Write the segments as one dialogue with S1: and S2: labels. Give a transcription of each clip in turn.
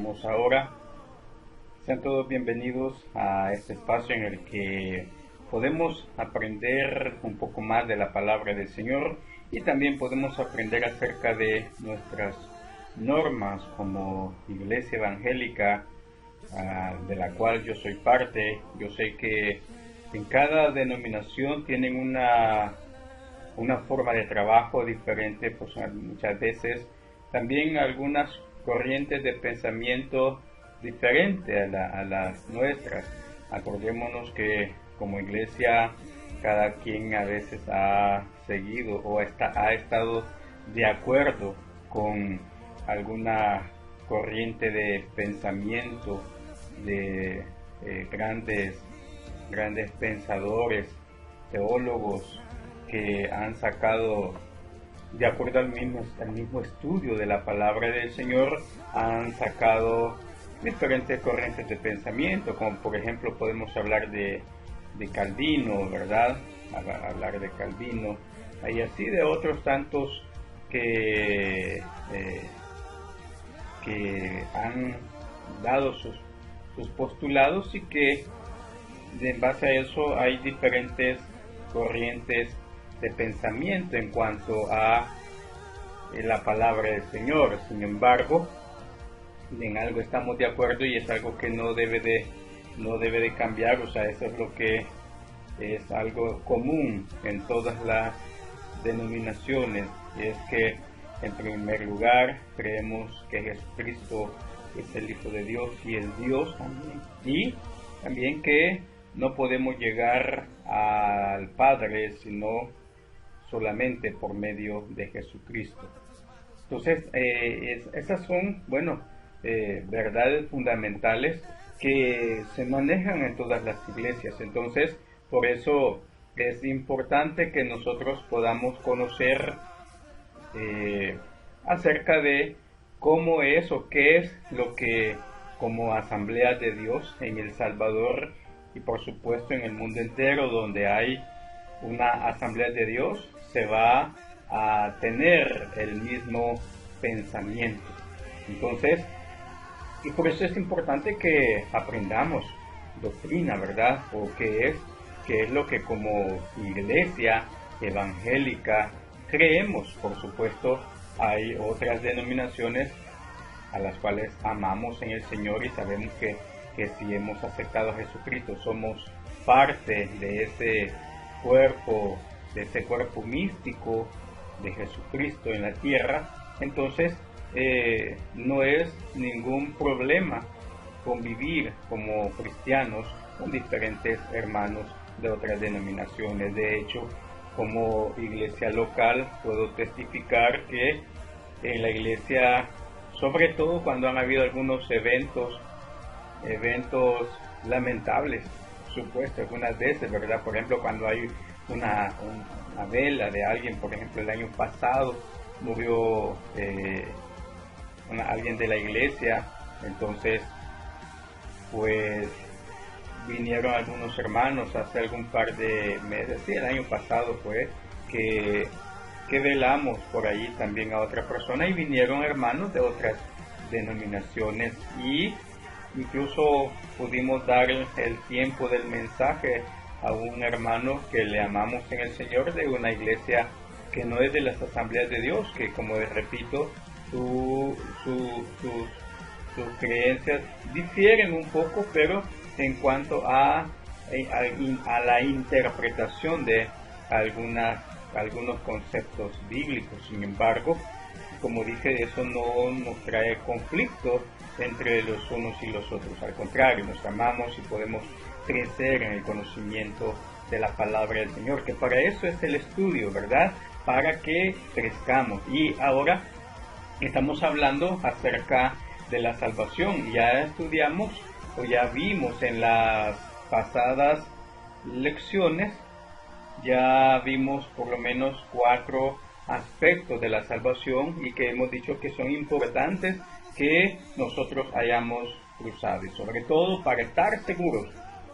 S1: Oremos ahora. Sean todos bienvenidos a este espacio en el que podemos aprender un poco más de la palabra del Señor y también podemos aprender acerca de nuestras normas como Iglesia Evangélica, de la cual yo soy parte. Yo sé que en cada denominación tienen una forma de trabajo diferente, pues muchas veces también algunas corrientes de pensamiento diferentes a las nuestras. Acordémonos que como iglesia cada quien a veces ha seguido o ha estado de acuerdo con alguna corriente de pensamiento de grandes pensadores, teólogos que han sacado, de acuerdo al mismo estudio de la palabra del Señor, han sacado diferentes corrientes de pensamiento, como por ejemplo podemos hablar de Calvino, ¿verdad? Hablar de Calvino, y así de otros tantos que han dado sus postulados y que en base a eso hay diferentes corrientes de pensamiento en cuanto a la palabra del Señor. Sin embargo, en algo estamos de acuerdo y es algo que no debe de cambiar. O sea, eso es lo que es algo común en todas las denominaciones, y es que en primer lugar creemos que Jesucristo es el Hijo de Dios y es Dios también, y también que no podemos llegar al Padre sino solamente por medio de Jesucristo. Entonces, esas son, verdades fundamentales que se manejan en todas las iglesias. Entonces, por eso es importante que nosotros podamos conocer acerca de cómo es o qué es lo que como Asamblea de Dios en El Salvador y por supuesto en el mundo entero donde hay una Asamblea de Dios, se va a tener el mismo pensamiento. Entonces, y por eso es importante que aprendamos doctrina, ¿verdad? O qué es lo que como iglesia evangélica creemos. Por supuesto, hay otras denominaciones a las cuales amamos en el Señor y sabemos que si hemos aceptado a Jesucristo somos parte de ese cuerpo místico de Jesucristo en la tierra. Entonces no es ningún problema convivir como cristianos con diferentes hermanos de otras denominaciones. De hecho, como iglesia local puedo testificar que en la iglesia, sobre todo cuando han habido algunos eventos lamentables, por supuesto, algunas veces, ¿verdad? Por ejemplo, cuando hay una vela de alguien, por ejemplo, el año pasado murió alguien de la iglesia. Entonces, pues vinieron algunos hermanos hace algún par de meses, sí, el año pasado fue, que velamos por ahí también a otra persona y vinieron hermanos de otras denominaciones y incluso pudimos dar el tiempo del mensaje a un hermano que le amamos en el Señor, de una iglesia que no es de las Asambleas de Dios, que como repito, sus creencias difieren un poco, pero en cuanto a la interpretación de algunos conceptos bíblicos. Sin embargo, como dije, eso no nos trae conflicto entre los unos y los otros. Al contrario, nos amamos y podemos crecer en el conocimiento de la palabra del Señor, que para eso es el estudio, ¿verdad? Para que crezcamos. Y ahora estamos hablando acerca de la salvación. Ya estudiamos o ya vimos en las pasadas lecciones, ya vimos por lo menos 4 aspectos de la salvación y que hemos dicho que son importantes que nosotros hayamos cruzado, y sobre todo para estar seguros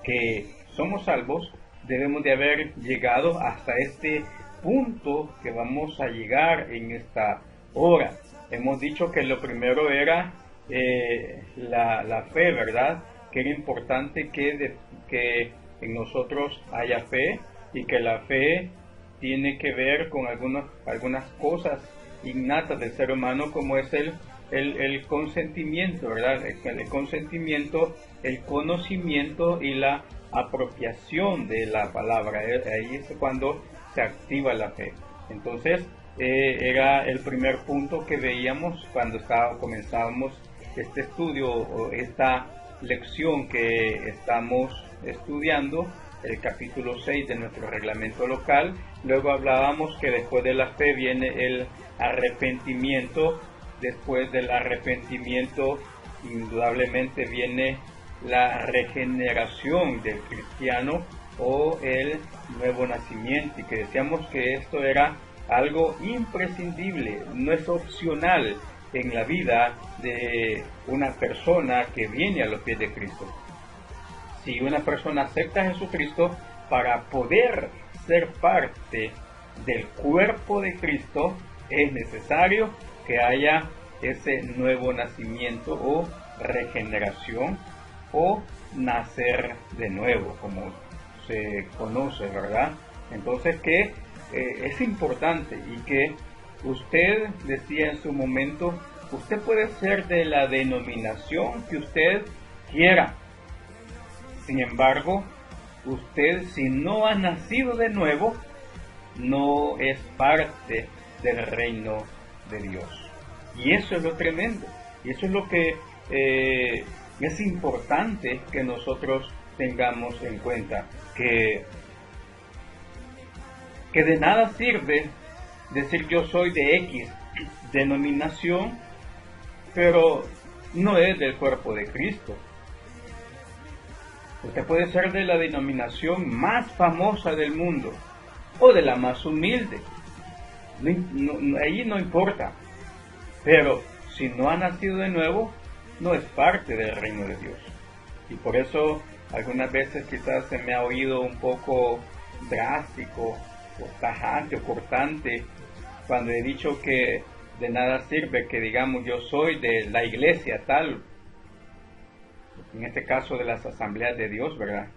S1: que somos salvos debemos de haber llegado hasta este punto que vamos a llegar en esta hora. Hemos dicho que lo primero era la fe, ¿verdad? Que era importante que en nosotros haya fe y que la fe tiene que ver con algunas cosas innatas del ser humano, como es el consentimiento, ¿verdad? El consentimiento, el conocimiento y la apropiación de la palabra. Ahí es cuando se activa la fe. Entonces, era el primer punto que veíamos cuando comenzábamos este estudio o esta lección que estamos estudiando, el capítulo 6 de nuestro reglamento local. Luego hablábamos que después de la fe viene el arrepentimiento. Después del arrepentimiento, indudablemente viene la regeneración del cristiano o el nuevo nacimiento, y que decíamos que esto era algo imprescindible, no es opcional en la vida de una persona que viene a los pies de Cristo. Si una persona acepta a Jesucristo, para poder ser parte del cuerpo de Cristo, es necesario que haya ese nuevo nacimiento o regeneración o nacer de nuevo, como se conoce, ¿verdad? Entonces que es importante, y que usted decía en su momento, usted puede ser de la denominación que usted quiera. Sin embargo, usted, si no ha nacido de nuevo, no es parte del reino de Dios. Y eso es lo tremendo. Y eso es lo que es importante que nosotros tengamos en cuenta. Que de nada sirve decir yo soy de X denominación, pero no es del cuerpo de Cristo. Usted puede ser de la denominación más famosa del mundo o de la más humilde. Ahí no importa. Pero si no ha nacido de nuevo, no es parte del reino de Dios. Y por eso algunas veces quizás se me ha oído un poco drástico o tajante o cortante cuando he dicho que de nada sirve que digamos yo soy de la iglesia tal, en este caso de las asambleas de Dios, ¿verdad?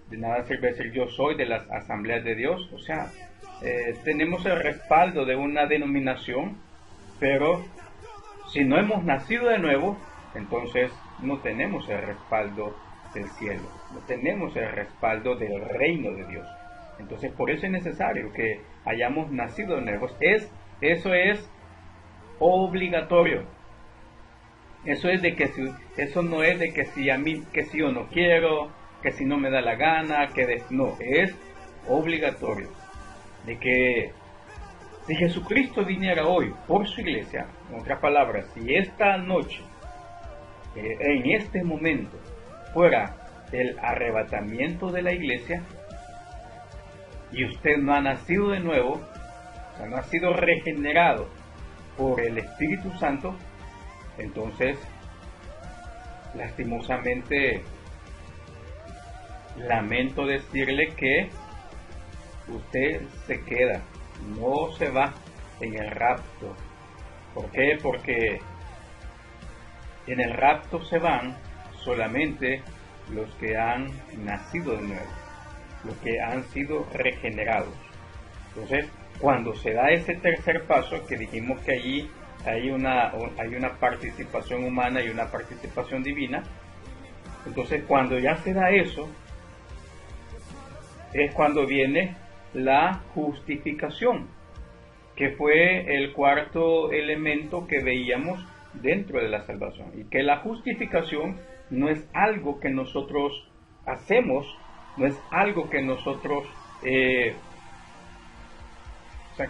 S1: De nada sirve decir yo soy de las asambleas de Dios. O sea, tenemos el respaldo de una denominación, pero si no hemos nacido de nuevo, entonces no tenemos el respaldo del cielo, no tenemos el respaldo del reino de Dios. Entonces por eso es necesario que hayamos nacido de nuevo. Eso es obligatorio. Eso no es de que si a mí, que si yo no quiero, que si no me da la gana, no, es obligatorio. De que si Jesucristo viniera hoy por su iglesia, en otras palabras, si esta noche, en este momento, fuera el arrebatamiento de la iglesia, y usted no ha nacido de nuevo, o sea, no ha sido regenerado por el Espíritu Santo, entonces, lastimosamente, lamento decirle que usted se queda, no se va en el rapto. ¿Por qué? Porque en el rapto se van solamente los que han nacido de nuevo, los que han sido regenerados. Entonces, cuando se da ese tercer paso, que dijimos que allí hay una participación humana y una participación divina, entonces cuando ya se da eso, es cuando viene la justificación, que fue el cuarto elemento que veíamos dentro de la salvación, y que la justificación no es algo que nosotros hacemos, no es algo que nosotros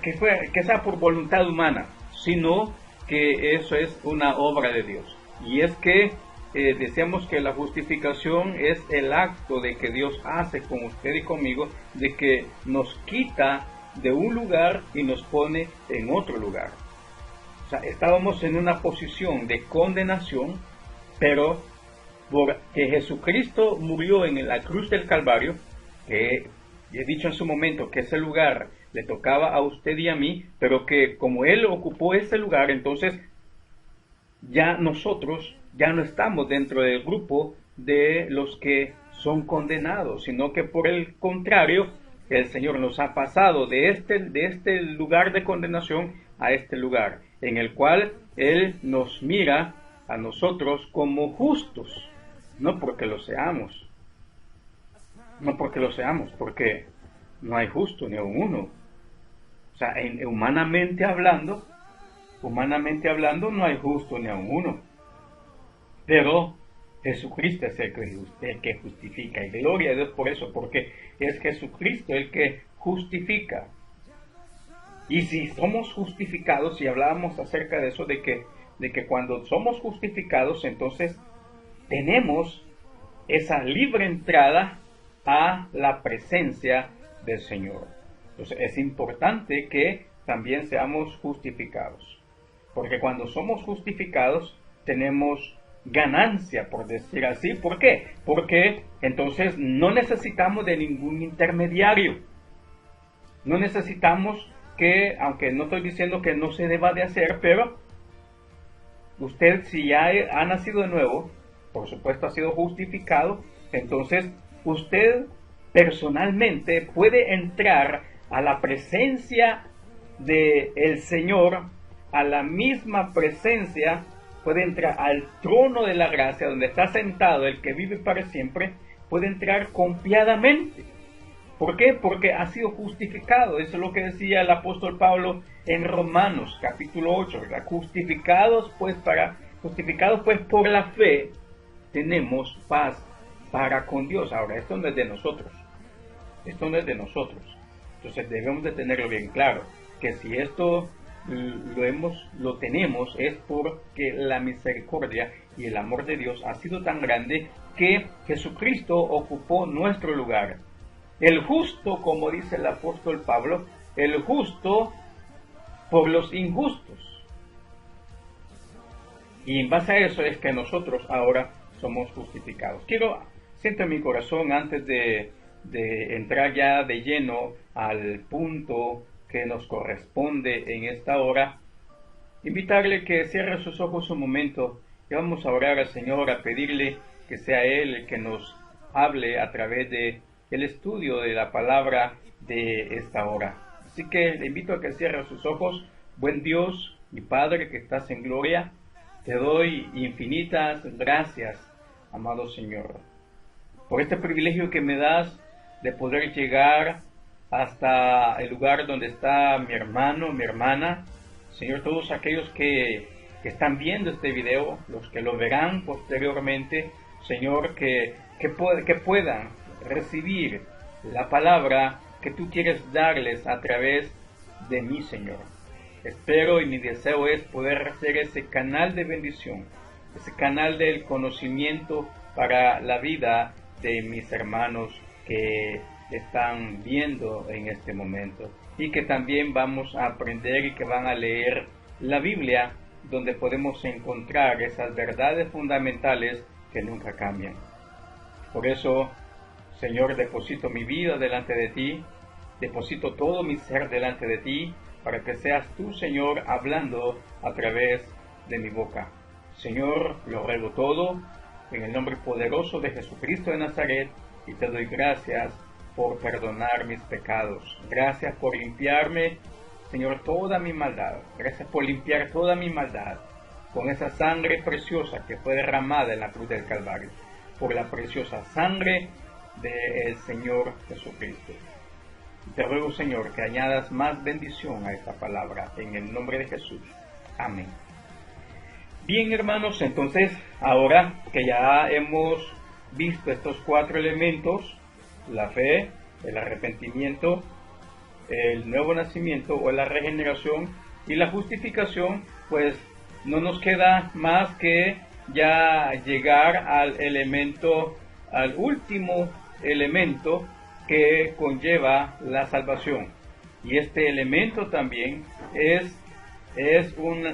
S1: que sea por voluntad humana, sino que eso es una obra de Dios. Y es que decíamos que la justificación es el acto de que Dios hace con usted y conmigo, de que nos quita de un lugar y nos pone en otro lugar. O sea, estábamos en una posición de condenación, pero porque Jesucristo murió en la cruz del Calvario, que he dicho en su momento que ese lugar le tocaba a usted y a mí, pero que como Él ocupó ese lugar, entonces ya nosotros ya no estamos dentro del grupo de los que son condenados, sino que por el contrario, el Señor nos ha pasado de este lugar de condenación a este lugar, en el cual Él nos mira a nosotros como justos, no porque lo seamos, porque no hay justo ni un uno. O sea, humanamente hablando, no hay justo ni un uno. Pero Jesucristo es el que justifica. Y gloria a Dios por eso, porque es Jesucristo el que justifica. Y si somos justificados, y hablábamos acerca de eso, de que cuando somos justificados, entonces tenemos esa libre entrada a la presencia del Señor. Entonces es importante que también seamos justificados, porque cuando somos justificados tenemos ganancia, por decir así. ¿Por qué? Porque entonces no necesitamos de ningún intermediario. No necesitamos que, aunque no estoy diciendo que no se deba de hacer, pero usted, si ya ha nacido de nuevo, por supuesto ha sido justificado, entonces usted personalmente puede entrar a la presencia del Señor, a la misma presencia, puede entrar al trono de la gracia donde está sentado el que vive para siempre, puede entrar confiadamente. ¿Por qué? Porque ha sido justificado. Eso es lo que decía el apóstol Pablo en Romanos capítulo 8, ¿verdad? Justificados pues por la fe tenemos paz para con Dios. Ahora, esto no es de nosotros. Entonces debemos de tenerlo bien claro, que si esto lo tenemos es porque la misericordia y el amor de Dios ha sido tan grande que Jesucristo ocupó nuestro lugar. El justo, como dice el apóstol Pablo, el justo por los injustos. Y en base a eso es que nosotros ahora somos justificados. Siento en mi corazón, antes de entrar ya de lleno al punto que nos corresponde en esta hora, invitarle que cierre sus ojos un momento y vamos a orar al Señor, a pedirle que sea Él el que nos hable a través de el estudio de la palabra de esta hora. Así que le invito a que cierre sus ojos. Buen Dios y Padre que estás en gloria, te doy infinitas gracias, amado Señor, por este privilegio que me das de poder llegar hasta el lugar donde está mi hermano, mi hermana. Señor, todos aquellos que están viendo este video, los que lo verán posteriormente, Señor, que puedan recibir la palabra que tú quieres darles a través de mí, Señor. Espero y mi deseo es poder ser ese canal de bendición, ese canal del conocimiento para la vida de mis hermanos que están viendo en este momento y que también vamos a aprender y que van a leer la Biblia, donde podemos encontrar esas verdades fundamentales que nunca cambian. Por eso, Señor, deposito mi vida delante de ti, deposito todo mi ser delante de ti, para que seas tú, Señor, hablando a través de mi boca. Señor, lo ruego todo en el nombre poderoso de Jesucristo de Nazaret, y te doy gracias por perdonar mis pecados. Gracias por limpiarme, Señor, toda mi maldad. Gracias por limpiar toda mi maldad con esa sangre preciosa que fue derramada en la cruz del Calvario, por la preciosa sangre del Señor Jesucristo. Te ruego, Señor, que añadas más bendición a esta palabra, en el nombre de Jesús. Amén. Bien, hermanos, entonces, ahora que ya hemos visto estos 4 elementos, la fe, el arrepentimiento, el nuevo nacimiento o la regeneración y la justificación, pues no nos queda más que ya llegar al último elemento que conlleva la salvación. Y este elemento también es un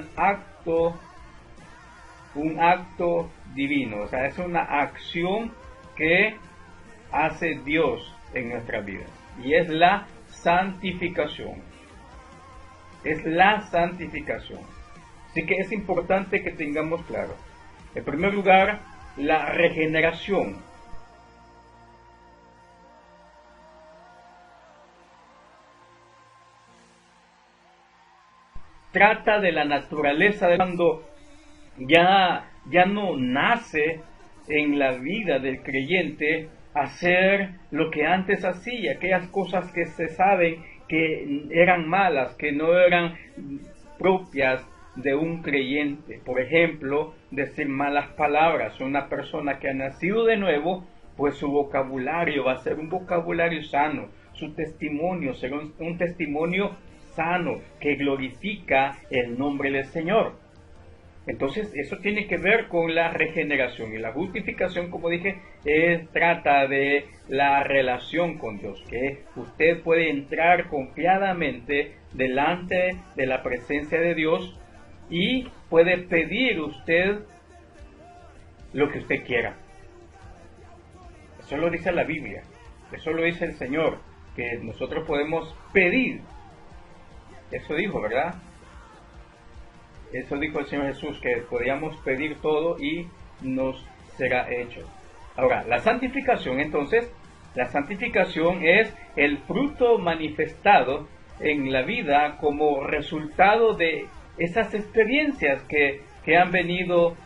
S1: acto divino, o sea, es una acción que hace Dios en nuestras vidas, y es la santificación. Así que es importante que tengamos claro. En primer lugar, la regeneración. Trata de la naturaleza de cuando ya no nace en la vida del creyente hacer lo que antes hacía, aquellas cosas que se saben que eran malas, que no eran propias de un creyente. Por ejemplo, decir malas palabras. Una persona que ha nacido de nuevo, pues su vocabulario va a ser un vocabulario sano, su testimonio será un testimonio sano que glorifica el nombre del Señor. Entonces eso tiene que ver con la regeneración, y la justificación, como dije, trata de la relación con Dios, que usted puede entrar confiadamente delante de la presencia de Dios y puede pedir usted lo que usted quiera. Eso lo dice la Biblia, eso lo dice el Señor, que nosotros podemos pedir. Eso dijo, ¿verdad? Eso dijo el Señor Jesús, que podíamos pedir todo y nos será hecho. Ahora, la santificación, entonces, la santificación es el fruto manifestado en la vida como resultado de esas experiencias que han venido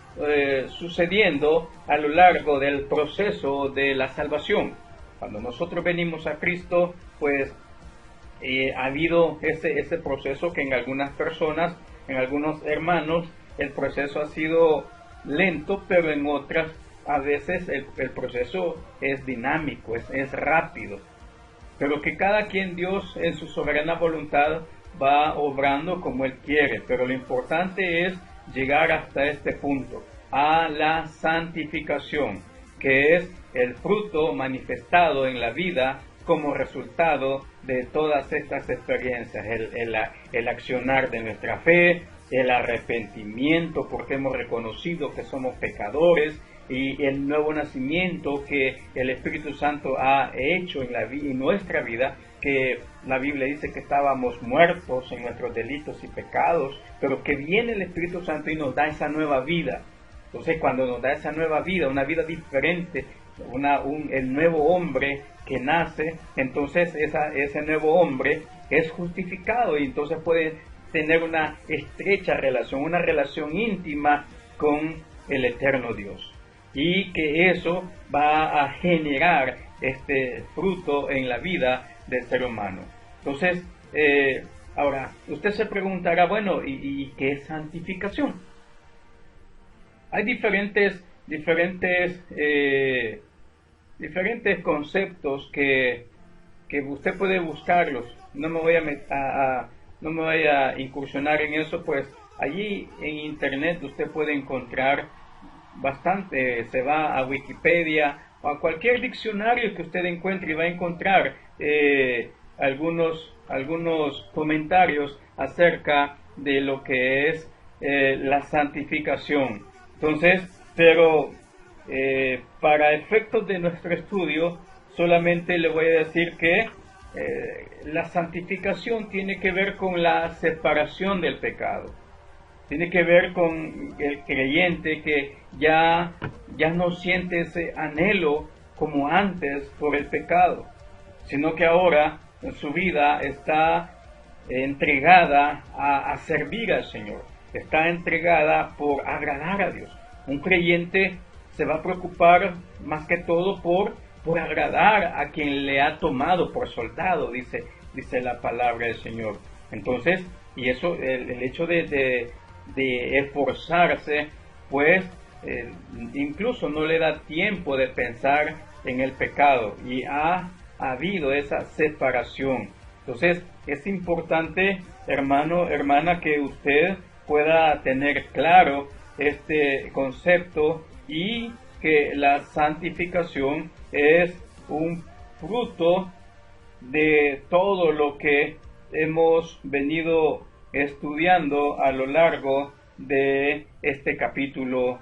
S1: sucediendo a lo largo del proceso de la salvación. Cuando nosotros venimos a Cristo, pues ha habido ese proceso que en algunas personas, en algunos hermanos, el proceso ha sido lento, pero en otras a veces el proceso es dinámico, es rápido. Pero que cada quien, Dios en su soberana voluntad va obrando como Él quiere. Pero lo importante es llegar hasta este punto, a la santificación, que es el fruto manifestado en la vida como resultado de todas estas experiencias, el accionar de nuestra fe, el arrepentimiento porque hemos reconocido que somos pecadores, y el nuevo nacimiento que el Espíritu Santo ha hecho en nuestra vida, que la Biblia dice que estábamos muertos en nuestros delitos y pecados, pero que viene el Espíritu Santo y nos da esa nueva vida. Entonces, cuando nos da esa nueva vida, una vida diferente, el nuevo hombre que nace, entonces ese nuevo hombre es justificado y entonces puede tener una estrecha relación, una relación íntima con el eterno Dios. Y que eso va a generar este fruto en la vida del ser humano. Entonces, ahora, usted se preguntará, bueno, ¿y qué es santificación? Hay diferentes conceptos que usted puede buscarlos. No me voy a incursionar en eso, pues allí en internet usted puede encontrar bastante. Se va a Wikipedia o a cualquier diccionario que usted encuentre y va a encontrar algunos comentarios acerca de lo que es la santificación. Entonces, pero para efectos de nuestro estudio, solamente le voy a decir que la santificación tiene que ver con la separación del pecado. Tiene que ver con el creyente que ya no siente ese anhelo como antes por el pecado, sino que ahora en su vida está entregada a servir al Señor, está entregada por agradar a Dios. Un creyente se va a preocupar más que todo por agradar a quien le ha tomado por soldado, dice la palabra del Señor. Entonces, y eso, el hecho de esforzarse, pues incluso no le da tiempo de pensar en el pecado, y ha habido esa separación. Entonces es importante, hermano, hermana, que usted pueda tener claro este concepto, y que la santificación es un fruto de todo lo que hemos venido estudiando a lo largo de este capítulo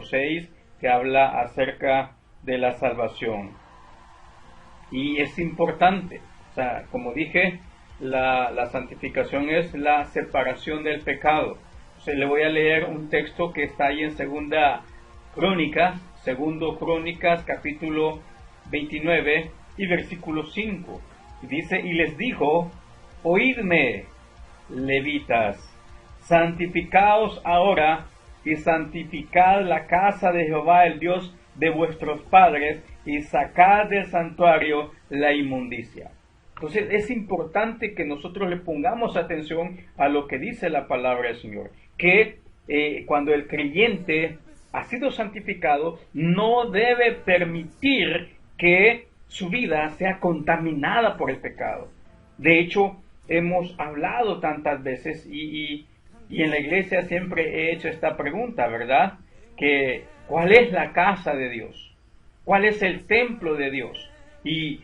S1: 6, que habla acerca de la salvación. Y es importante, o sea, como dije, la santificación es la separación del pecado. Entonces le voy a leer un texto que está ahí en Segundo Crónicas, capítulo 29 y versículo 5. Y dice, y les dijo, oídme, levitas, santificaos ahora y santificad la casa de Jehová, el Dios de vuestros padres, y sacad del santuario la inmundicia. Entonces es importante que nosotros le pongamos atención a lo que dice la palabra del Señor, que cuando el creyente ha sido santificado, no debe permitir que su vida sea contaminada por el pecado. De hecho, hemos hablado tantas veces y en la iglesia siempre he hecho esta pregunta, ¿verdad? Que ¿cuál es la casa de Dios? ¿Cuál es el templo de Dios? Y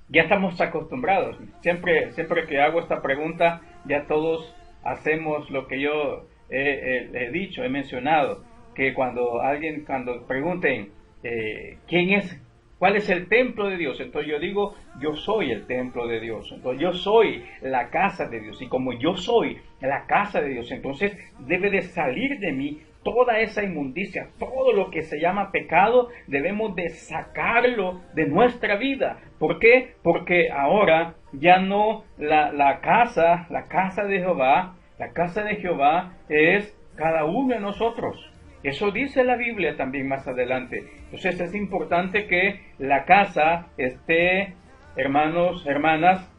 S1: ya estamos acostumbrados. Siempre que hago esta pregunta, ya todos hacemos lo que yo he dicho, he mencionado, que cuando pregunten ¿cuál es el templo de Dios? Entonces yo digo, yo soy el templo de Dios. Entonces yo soy la casa de Dios. Y como yo soy la casa de Dios, entonces debe de salir de mí toda esa inmundicia, todo lo que se llama pecado, debemos de sacarlo de nuestra vida. ¿Por qué? Porque ahora ya no la casa de Jehová, la casa de Jehová es cada uno de nosotros. Eso dice la Biblia también más adelante. Entonces es importante que la casa esté, hermanos, hermanas,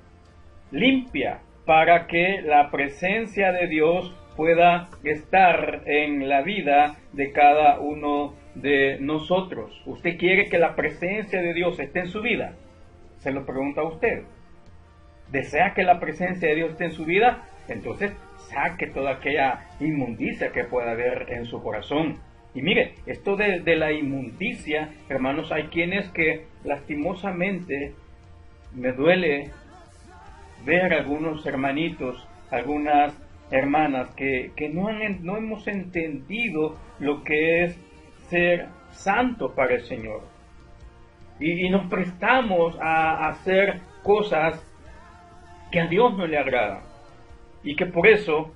S1: limpia, para que la presencia de Dios pueda estar en la vida de cada uno de nosotros. ¿Usted quiere que la presencia de Dios esté en su vida? Se lo pregunta a usted. ¿Desea que la presencia de Dios esté en su vida? Entonces saque toda aquella inmundicia que pueda haber en su corazón. Y mire, esto de la inmundicia, hermanos, hay quienes que lastimosamente me duele ver algunos hermanitos, algunas hermanas que no hemos entendido lo que es ser santo para el Señor. Y nos prestamos a hacer cosas que a Dios no le agradan. Y que por eso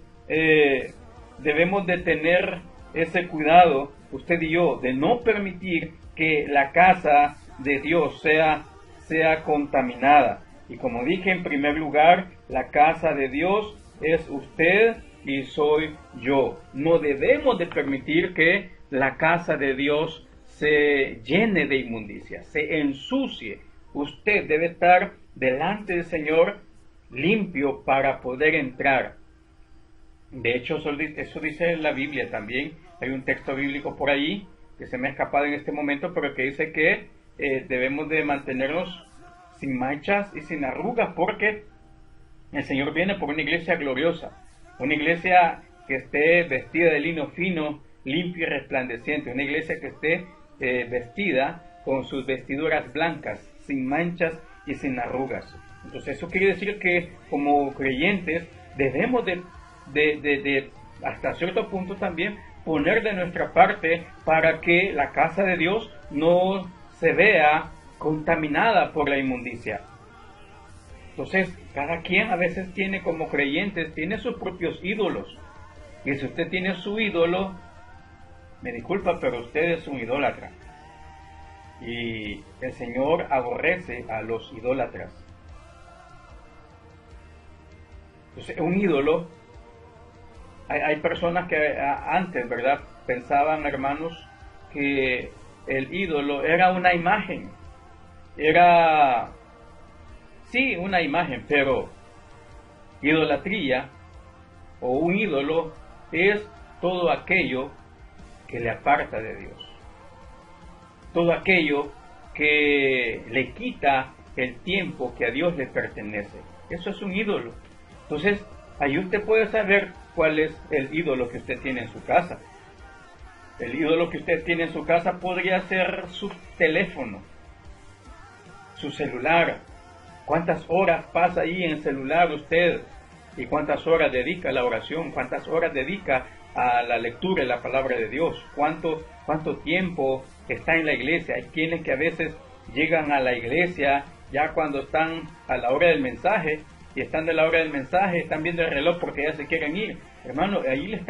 S1: debemos de tener ese cuidado, usted y yo, de no permitir que la casa de Dios sea contaminada. Y como dije, en primer lugar, la casa de Dios es usted y soy yo. No debemos de permitir que la casa de Dios se llene de inmundicia, se ensucie. Usted debe estar delante del Señor limpio para poder entrar. De hecho, eso dice la Biblia también. Hay un texto bíblico por ahí que se me ha escapado en este momento, pero que dice que debemos de mantenernos sin manchas y sin arrugas, porque el Señor viene por una iglesia gloriosa, una iglesia que esté vestida de lino fino, limpio y resplandeciente, una iglesia que esté vestida con sus vestiduras blancas, sin manchas y sin arrugas. Entonces eso quiere decir que como creyentes debemos de hasta cierto punto también poner de nuestra parte para que la casa de Dios no se vea contaminada por la inmundicia. Entonces cada quien a veces tiene, como creyentes, tiene sus propios ídolos. Y si usted tiene su ídolo, me disculpa, pero usted es un idólatra. Y el Señor aborrece a los idólatras. Entonces, un ídolo, hay personas que antes, ¿verdad?, pensaban, hermanos, que el ídolo era una imagen. Era, sí, una imagen, pero idolatría o un ídolo es todo aquello que le aparta de Dios. Todo aquello que le quita el tiempo que a Dios le pertenece. Eso es un ídolo. Entonces, ahí usted puede saber cuál es el ídolo que usted tiene en su casa. El ídolo que usted tiene en su casa podría ser su teléfono, su celular. ¿Cuántas horas pasa ahí en el celular usted? ¿Y cuántas horas dedica a la oración? ¿Cuántas horas dedica a la lectura de la palabra de Dios? ¿Cuánto tiempo está en la iglesia? Hay quienes que a veces llegan a la iglesia ya cuando están a la hora del mensaje y están de la hora del mensaje, están viendo el reloj porque ya se quieren ir. Hermano, ahí le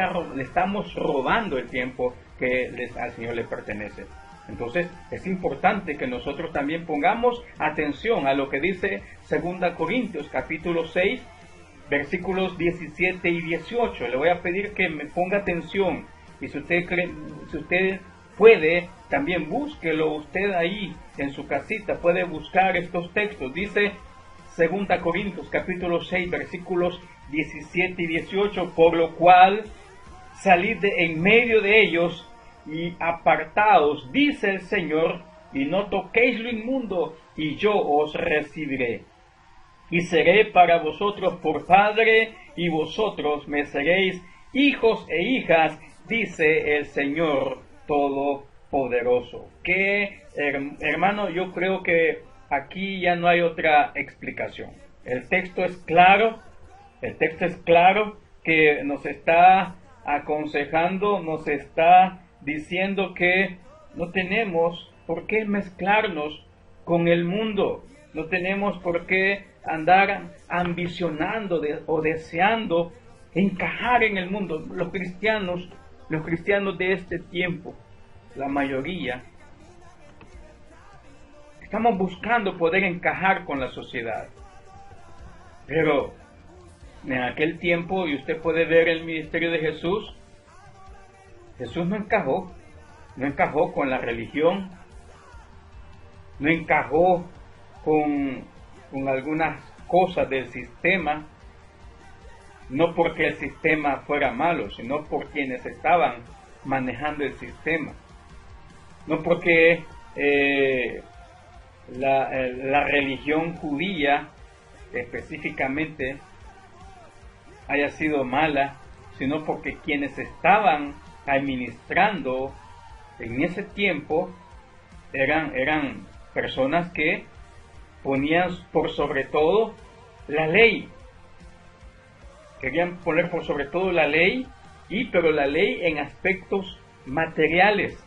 S1: estamos robando el tiempo que al Señor le pertenece. Entonces es importante que nosotros también pongamos atención a lo que dice 2 Corintios capítulo 6, versículos 17 y 18. Le voy a pedir que me ponga atención, y si usted puede, también búsquelo usted ahí en su casita, puede buscar estos textos. Dice 2 Corintios capítulo 6, versículos 17 y 18, por lo cual salid en medio de ellos y apartaos, dice el Señor, y no toquéis lo inmundo, y yo os recibiré. Y seré para vosotros por padre, y vosotros me seréis hijos e hijas, dice el Señor Todopoderoso. Que, hermano, yo creo que aquí ya no hay otra explicación. El texto es claro que nos está aconsejando, nos está diciendo que no tenemos por qué mezclarnos con el mundo, no tenemos por qué andar ambicionando o deseando encajar en el mundo. Los cristianos de este tiempo, la mayoría, estamos buscando poder encajar con la sociedad. Pero en aquel tiempo, y usted puede ver el ministerio de Jesús, Jesús no encajó con la religión, no encajó con algunas cosas del sistema, no porque el sistema fuera malo, sino por quienes estaban manejando el sistema. No porque la religión judía específicamente haya sido mala, sino porque quienes estaban administrando en ese tiempo eran personas que ponían por sobre todo la ley. Querían poner por sobre todo la ley, pero la ley en aspectos materiales.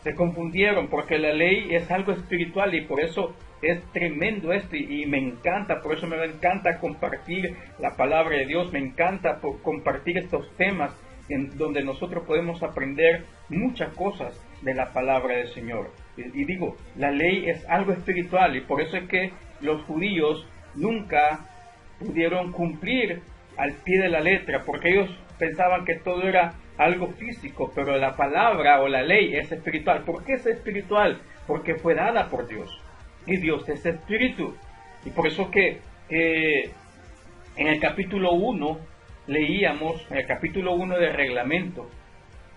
S1: Se confundieron porque la ley es algo espiritual, y por eso es tremendo esto, y me encanta, por eso me encanta compartir la palabra de Dios, me encanta compartir estos temas en donde nosotros podemos aprender muchas cosas de la palabra del Señor. Y digo, la ley es algo espiritual, y por eso es que los judíos nunca pudieron cumplir al pie de la letra, porque ellos pensaban que todo era algo físico, pero la palabra o la ley es espiritual. ¿Por qué es espiritual? Porque fue dada por Dios, y Dios es espíritu. Y por eso que en el capítulo 1 leíamos, en el capítulo 1 del reglamento,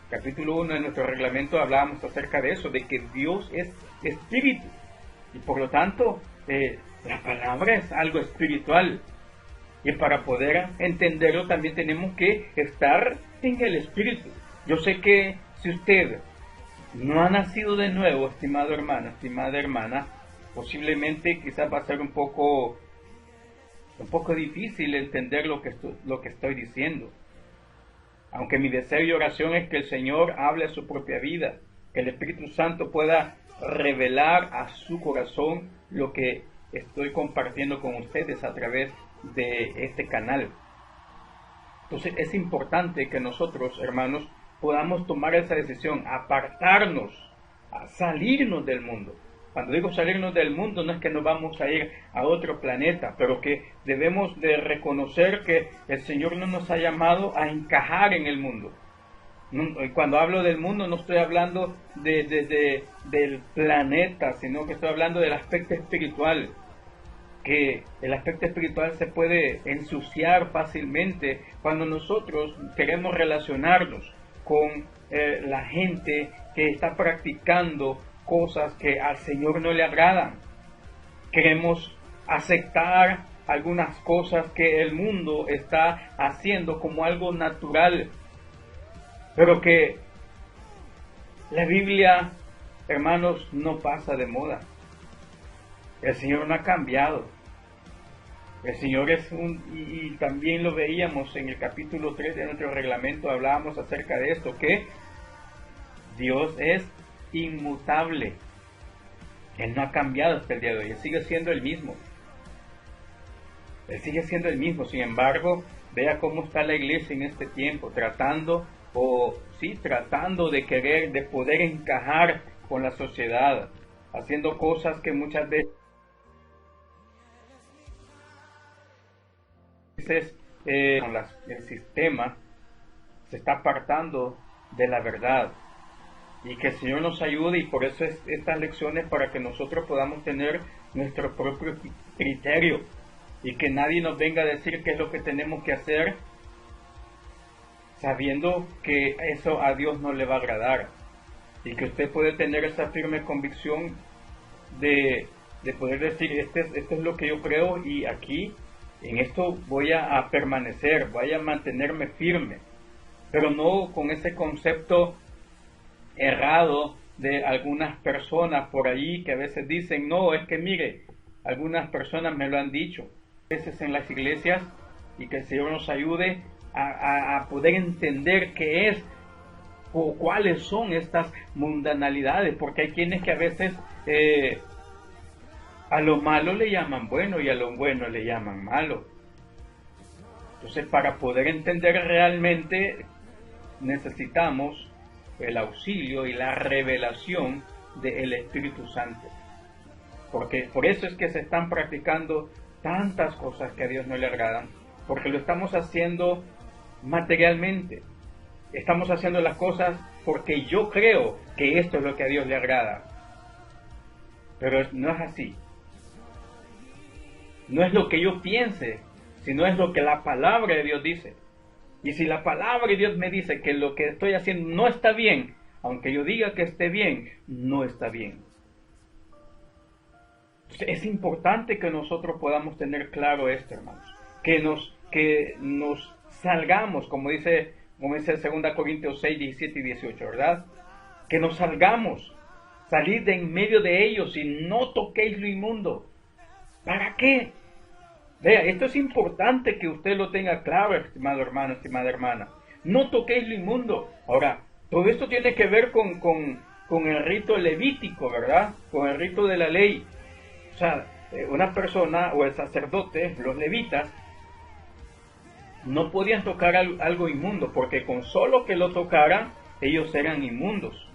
S1: capítulo 1 de nuestro reglamento, hablábamos acerca de eso, de que Dios es espíritu, y por lo tanto la palabra es algo espiritual. Y para poder entenderlo también tenemos que estar en el Espíritu. Yo sé que si usted no ha nacido de nuevo, estimado hermano, estimada hermana, posiblemente quizás va a ser un poco difícil entender lo que estoy diciendo. Aunque mi deseo y oración es que el Señor hable a su propia vida, que el Espíritu Santo pueda revelar a su corazón lo que estoy compartiendo con ustedes a través de este canal. Entonces es importante que nosotros, hermanos, podamos tomar esa decisión, apartarnos, a salirnos del mundo. Cuando digo salirnos del mundo, no es que nos vamos a ir a otro planeta, pero que debemos de reconocer que el Señor no nos ha llamado a encajar en el mundo. Cuando hablo del mundo no estoy hablando del planeta, sino que estoy hablando del aspecto espiritual. Que el aspecto espiritual se puede ensuciar fácilmente cuando nosotros queremos relacionarnos con la gente que está practicando cosas que al Señor no le agradan. Queremos aceptar algunas cosas que el mundo está haciendo como algo natural, pero que la Biblia, hermanos, no pasa de moda. El Señor no ha cambiado. El Señor es y también lo veíamos en el capítulo 3 de nuestro reglamento, hablábamos acerca de esto, que Dios es inmutable. Él no ha cambiado hasta el día de hoy, Él sigue siendo el mismo. Él sigue siendo el mismo. Sin embargo, vea cómo está la iglesia en este tiempo, tratando de poder encajar con la sociedad, haciendo cosas que muchas veces el sistema se está apartando de la verdad. Y que el Señor nos ayude, y por eso estas lecciones, para que nosotros podamos tener nuestro propio criterio y que nadie nos venga a decir qué es lo que tenemos que hacer, sabiendo que eso a Dios no le va a agradar, y que usted puede tener esa firme convicción de poder decir, esto es lo que yo creo, y aquí en esto voy a permanecer, voy a mantenerme firme, pero no con ese concepto errado de algunas personas por ahí que a veces dicen, no, es que mire, algunas personas me lo han dicho, a veces en las iglesias, y que el Señor nos ayude a poder entender qué es o cuáles son estas mundanalidades, porque hay quienes que a veces a lo malo le llaman bueno y a lo bueno le llaman malo. Entonces, para poder entender realmente necesitamos el auxilio y la revelación del Espíritu Santo, porque por eso es que se están practicando tantas cosas que a Dios no le agradan, porque lo estamos haciendo materialmente, estamos haciendo las cosas porque yo creo que esto es lo que a Dios le agrada, pero no es así, no es lo que yo piense, sino es lo que la palabra de Dios dice. Y si la palabra de Dios me dice que lo que estoy haciendo no está bien, aunque yo diga que esté bien, no está bien. Entonces, es importante que nosotros podamos tener claro esto, hermanos. Que nos salgamos, como dice 2 Corintios 6, 17 y 18, ¿verdad? Que nos salgamos, salid de en medio de ellos y no toquéis lo inmundo. ¿Para qué? Vea, esto es importante que usted lo tenga claro, estimado hermano, estimada hermana. No toquéis lo inmundo. Ahora, todo esto tiene que ver con el rito levítico, ¿verdad? Con el rito de la ley. O sea, una persona o el sacerdote, los levitas, no podían tocar algo inmundo, porque con solo que lo tocaran, ellos eran inmundos.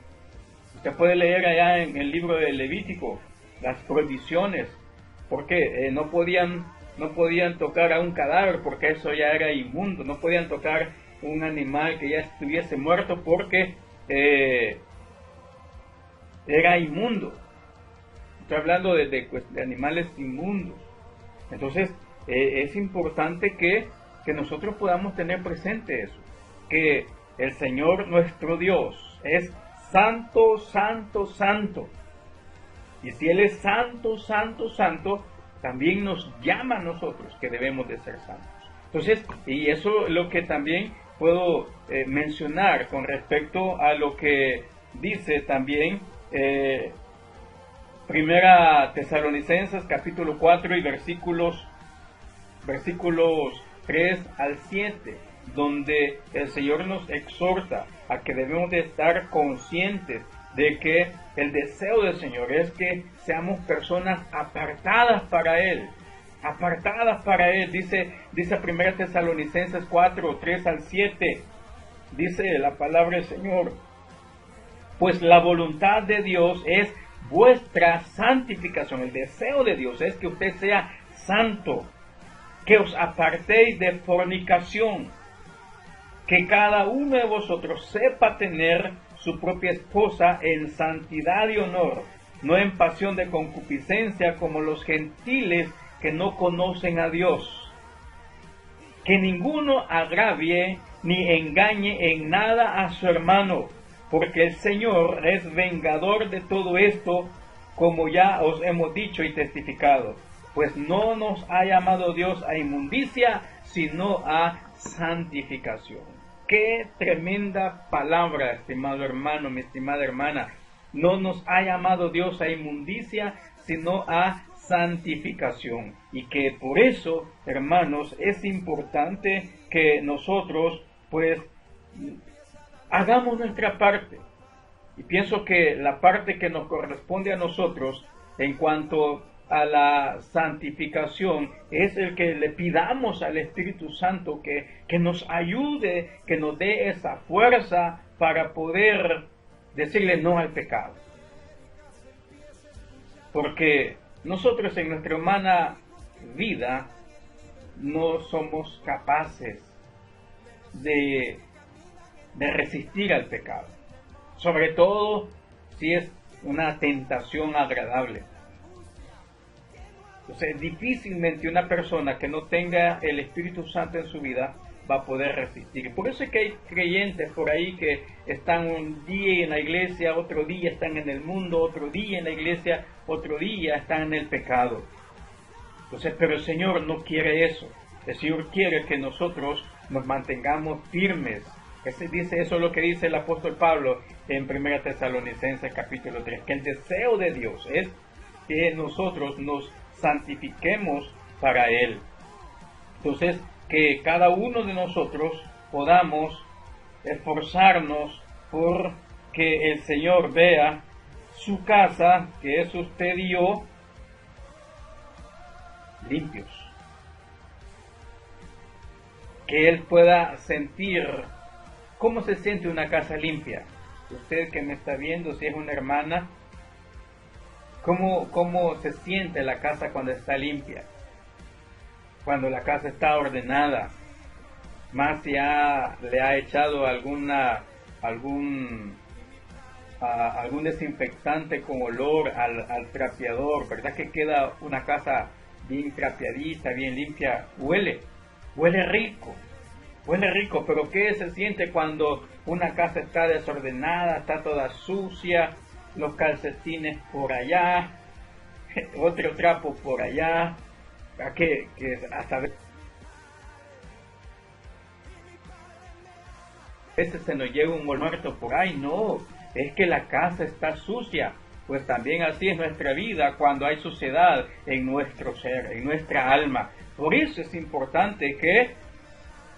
S1: Usted puede leer allá en el libro de Levítico las prohibiciones, porque no podían tocar a un cadáver porque eso ya era inmundo, no podían tocar un animal que ya estuviese muerto porque era inmundo. Estoy hablando de animales inmundos. Entonces es importante que nosotros podamos tener presente eso, que el Señor nuestro Dios es santo, santo, santo. Y si Él es santo, santo, santo, también nos llama a nosotros que debemos de ser santos. Entonces, y eso es lo que también puedo mencionar con respecto a lo que dice también Primera Tesalonicenses capítulo 4 y versículos 3 al 7, donde el Señor nos exhorta a que debemos de estar conscientes de que el deseo del Señor es que seamos personas apartadas para Él, dice 1 Tesalonicenses 4, 3 al 7, dice la palabra del Señor, pues la voluntad de Dios es vuestra santificación, el deseo de Dios es que usted sea santo, que os apartéis de fornicación, que cada uno de vosotros sepa tener su propia esposa en santidad y honor, no en pasión de concupiscencia como los gentiles que no conocen a Dios. Que ninguno agravie ni engañe en nada a su hermano, porque el Señor es vengador de todo esto, como ya os hemos dicho y testificado. Pues no nos ha llamado Dios a inmundicia, sino a santificación. Qué tremenda palabra, estimado hermano, mi estimada hermana. No nos ha llamado Dios a inmundicia, sino a santificación. Y que por eso, hermanos, es importante que nosotros, pues, hagamos nuestra parte. Y pienso que la parte que nos corresponde a nosotros, en cuanto a la santificación es el que le pidamos al Espíritu Santo que nos ayude, que nos dé esa fuerza para poder decirle no al pecado. Porque nosotros en nuestra humana vida no somos capaces de resistir al pecado, sobre todo si es una tentación agradable. Entonces, difícilmente una persona que no tenga el Espíritu Santo en su vida va a poder resistir. Por eso es que hay creyentes por ahí que están un día en la iglesia, otro día están en el mundo, otro día en la iglesia, otro día están en el pecado. Entonces, pero el Señor no quiere eso. El Señor quiere que nosotros nos mantengamos firmes. Eso es lo que dice el apóstol Pablo en 1 Tesalonicenses capítulo 3, que el deseo de Dios es que nosotros nos santifiquemos para Él. Entonces, que cada uno de nosotros podamos esforzarnos por que el Señor vea su casa, que es usted y yo, limpios. Que Él pueda sentir cómo se siente una casa limpia. Usted que me está viendo, si es una hermana, ¿cómo se siente la casa cuando está limpia? Cuando la casa está ordenada. Más si le ha echado algún desinfectante con olor al trapeador, ¿verdad? Que queda una casa bien trapeadita, bien limpia. Huele rico, pero ¿qué se siente cuando una casa está desordenada, está toda sucia, los calcetines por allá, otro trapo por allá, que hasta a veces se nos llega un muerto por ahí? No, es que la casa está sucia. Pues también así es nuestra vida cuando hay suciedad en nuestro ser, en nuestra alma. Por eso es importante que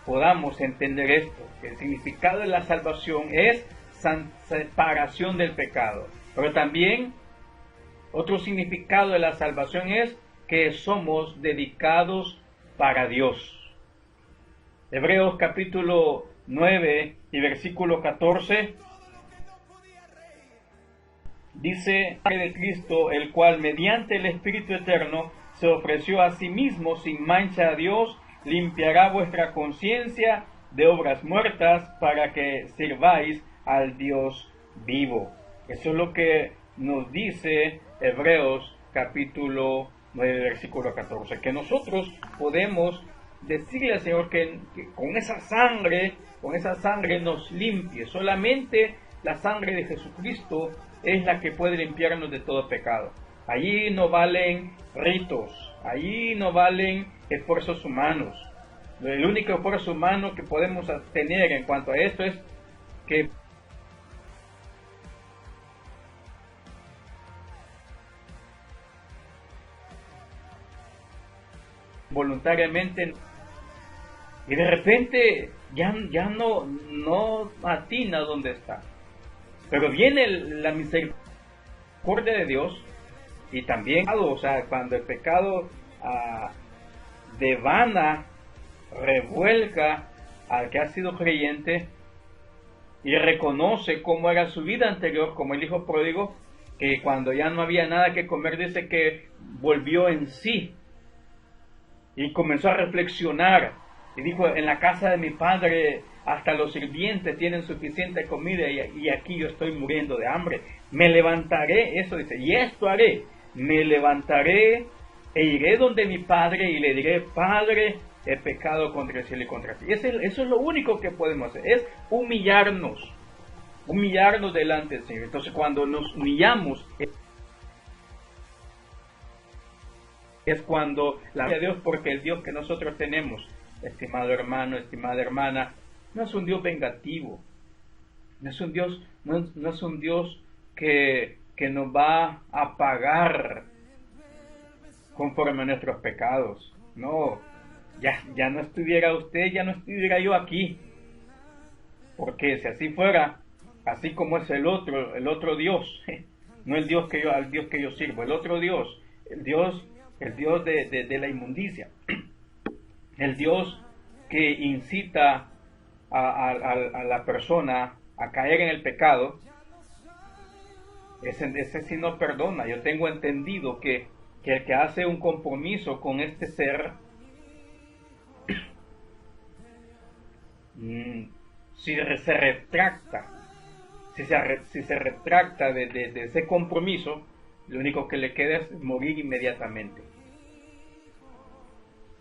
S1: podamos entender esto, que el significado de la salvación es separación del pecado. Pero también otro significado de la salvación es que somos dedicados para Dios. Hebreos capítulo 9 y versículo 14 dice de Cristo, el cual mediante el Espíritu Eterno se ofreció a sí mismo sin mancha a Dios, limpiará vuestra conciencia de obras muertas para que sirváis al Dios vivo. Eso es lo que nos dice Hebreos capítulo 9 versículo 14, que nosotros podemos decirle al Señor que con esa sangre nos limpie. Solamente la sangre de Jesucristo es la que puede limpiarnos de todo pecado. Allí no valen ritos, allí no valen esfuerzos humanos. El único esfuerzo humano que podemos tener en cuanto a esto es que voluntariamente, y de repente ya no atina donde está. Pero viene la misericordia de Dios y también, o sea, cuando el pecado devana, revuelca al que ha sido creyente y reconoce cómo era su vida anterior, como el hijo pródigo, que cuando ya no había nada que comer, dice que volvió en sí y comenzó a reflexionar y dijo: en la casa de mi padre hasta los sirvientes tienen suficiente comida y aquí yo estoy muriendo de hambre. Me levantaré, eso dice, y esto haré, me levantaré e iré donde mi padre y le diré: Padre, he pecado contra el cielo y contra ti. Eso es lo único que podemos hacer, es humillarnos delante del Señor. Entonces, cuando nos humillamos, es cuando la gloria de Dios, porque el Dios que nosotros tenemos, estimado hermano, estimada hermana, no es un Dios vengativo, no es un Dios que nos va a pagar conforme a nuestros pecados. No, ya no estuviera usted, ya no estuviera yo aquí, porque si así fuera, así como es el otro Dios, no el Dios al Dios que yo sirvo, el otro Dios, el Dios de la inmundicia, el Dios que incita a la persona a caer en el pecado. Ese sí no perdona. Yo tengo entendido que el que hace un compromiso con este ser, si se retracta, si se retracta de ese compromiso, lo único que le queda es morir inmediatamente.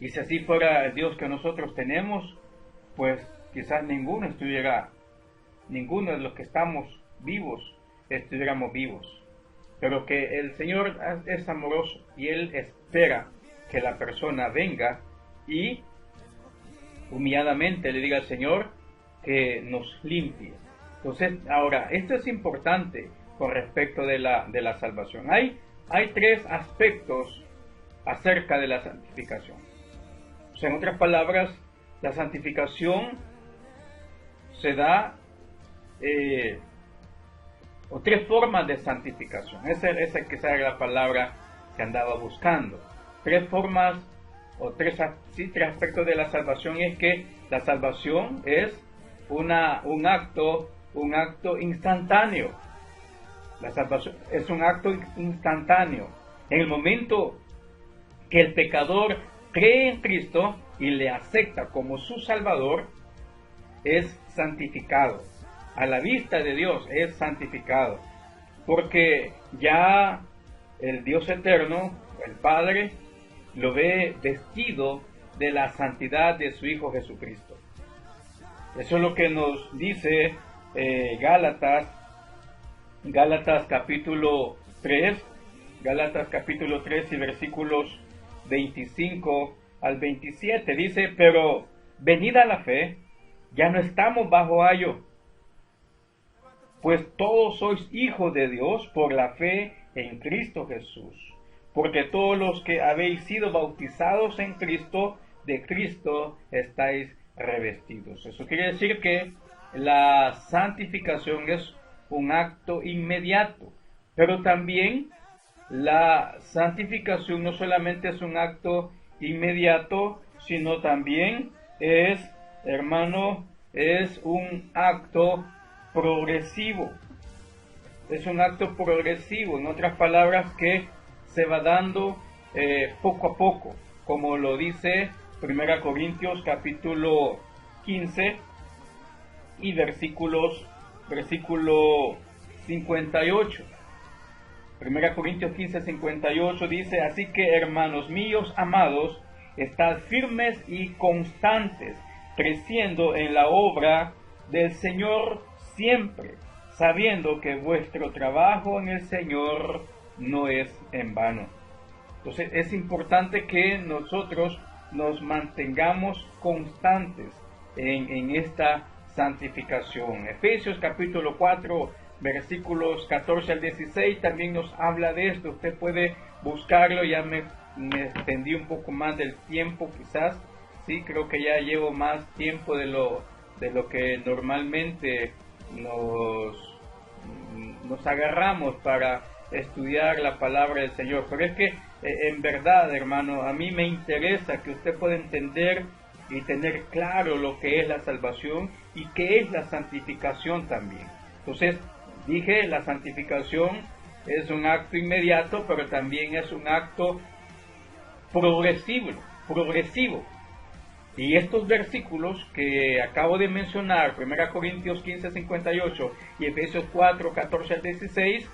S1: Y si así fuera el Dios que nosotros tenemos, pues quizás ninguno de los que estamos vivos, estuviéramos vivos. Pero que el Señor es amoroso y Él espera que la persona venga y humilladamente le diga al Señor que nos limpie. Entonces, ahora, esto es importante con respecto de la salvación. Hay tres aspectos acerca de la santificación. O sea, en otras palabras, la santificación se da, o tres formas de santificación. Esa era la palabra que andaba buscando. Tres formas, o tres aspectos de la salvación, y es que la salvación es un acto instantáneo. La salvación es un acto instantáneo. En el momento que el pecador cree en Cristo y le acepta como su Salvador, es santificado. A la vista de Dios es santificado, porque ya el Dios eterno, el Padre, lo ve vestido de la santidad de su Hijo Jesucristo. Eso es lo que nos dice Gálatas capítulo 3 y versículos 25 al 27. Dice: pero venida la fe, ya no estamos bajo ayo, pues todos sois hijos de Dios por la fe en Cristo Jesús. Porque todos los que habéis sido bautizados en Cristo, de Cristo estáis revestidos. Eso quiere decir que la santificación es un acto inmediato, pero también la santificación no solamente es un acto inmediato, sino también es un acto progresivo. Es un acto progresivo, en otras palabras, que se va dando poco a poco, como lo dice 1 Corintios capítulo 15 y versículo 58. 1 Corintios 15, 58 dice: así que, hermanos míos amados, estad firmes y constantes, creciendo en la obra del Señor siempre, sabiendo que vuestro trabajo en el Señor no es en vano. Entonces es importante que nosotros nos mantengamos constantes en esta santificación. Efesios capítulo 4 versículos 14 al 16 también nos habla de esto. Usted puede buscarlo. Ya me extendí un poco más del tiempo, quizás, sí, creo que ya llevo más tiempo de lo que normalmente nos agarramos para estudiar la palabra del Señor. Pero es que en verdad, hermano, a mí me interesa que usted pueda entender y tener claro lo que es la salvación y qué es la santificación también. Entonces, dije, la santificación es un acto inmediato, pero también es un acto progresivo. Y estos versículos que acabo de mencionar, 1 Corintios 15, 58 y Efesios 4, 14 al 16,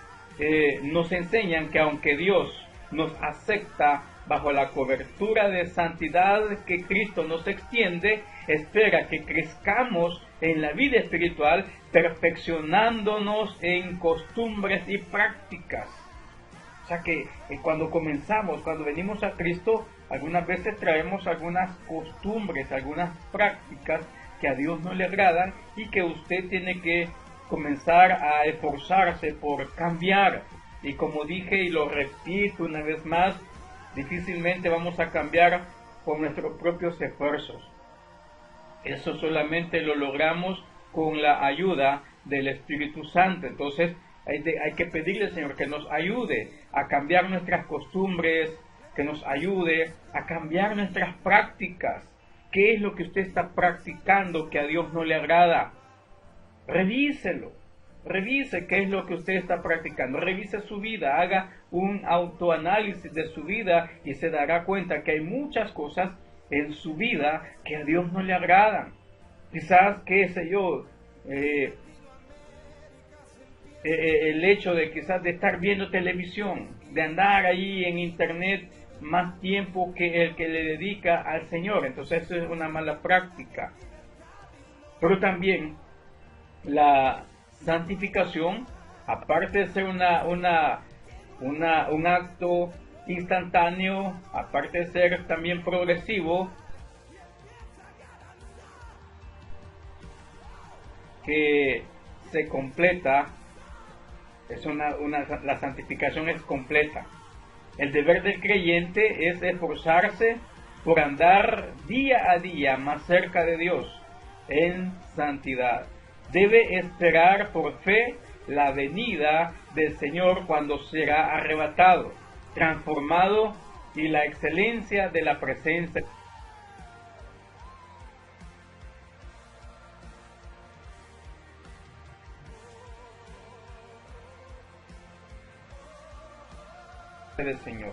S1: nos enseñan que aunque Dios nos acepta bajo la cobertura de santidad que Cristo nos extiende, espera que crezcamos en la vida espiritual, perfeccionándonos en costumbres y prácticas. O sea que cuando venimos a Cristo, algunas veces traemos algunas costumbres, algunas prácticas que a Dios no le agradan y que usted tiene que comenzar a esforzarse por cambiar. Y como dije y lo repito una vez más, difícilmente vamos a cambiar con nuestros propios esfuerzos. Eso solamente lo logramos con la ayuda del Espíritu Santo. Entonces, hay que pedirle al Señor que nos ayude a cambiar nuestras costumbres, que nos ayude a cambiar nuestras prácticas. ¿Qué es lo que usted está practicando que a Dios no le agrada? Revíselo. Revise qué es lo que usted está practicando. Revise su vida. Haga un autoanálisis de su vida y se dará cuenta que hay muchas cosas en su vida que a Dios no le agradan. Quizás, qué sé yo, el hecho de quizás de estar viendo televisión, de andar ahí en internet más tiempo que el que le dedica al Señor. Entonces eso es una mala práctica. Pero también la santificación, aparte de ser un acto instantáneo, aparte de ser también progresivo, que se completa, la santificación es completa. El deber del creyente es esforzarse por andar día a día más cerca de Dios en santidad. Debe esperar por fe la venida del Señor cuando será arrebatado, transformado, y la excelencia de la presencia del Señor.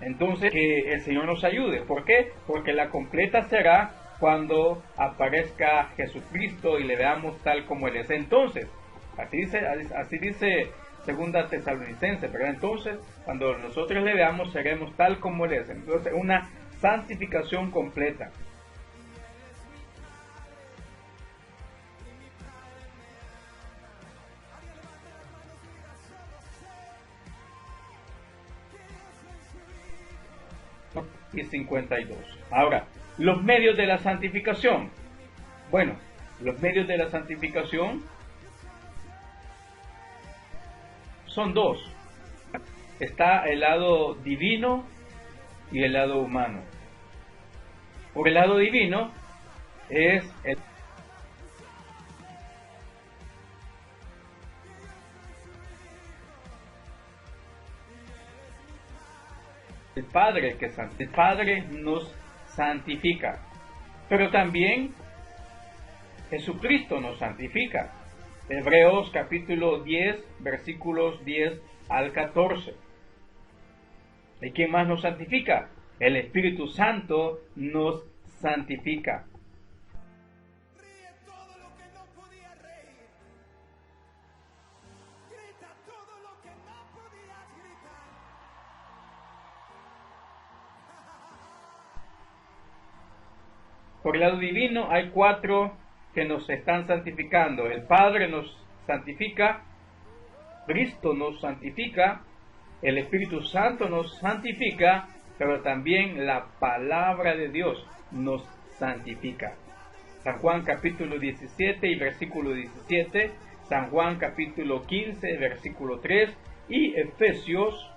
S1: Entonces, que el Señor nos ayude. ¿Por qué? Porque la completa será cuando aparezca Jesucristo y le veamos tal como Él es. Entonces, así dice Segunda Tesalonicense, pero entonces, cuando nosotros le veamos, seremos tal como Él es. Entonces, una santificación completa. Y 52. Ahora, los medios de la santificación. Bueno, los medios de la santificación son dos. Está el lado divino y el lado humano. Por el lado divino es el Padre, el Padre nos santifica, pero también Jesucristo nos santifica. Hebreos capítulo 10, versículos 10 al 14. ¿Y quién más nos santifica? El Espíritu Santo nos santifica. Por el lado divino hay cuatro que nos están santificando. El Padre nos santifica, Cristo nos santifica, el Espíritu Santo nos santifica, pero también la palabra de Dios nos santifica. San Juan capítulo 17 y versículo 17, San Juan capítulo 15, versículo 3 y Efesios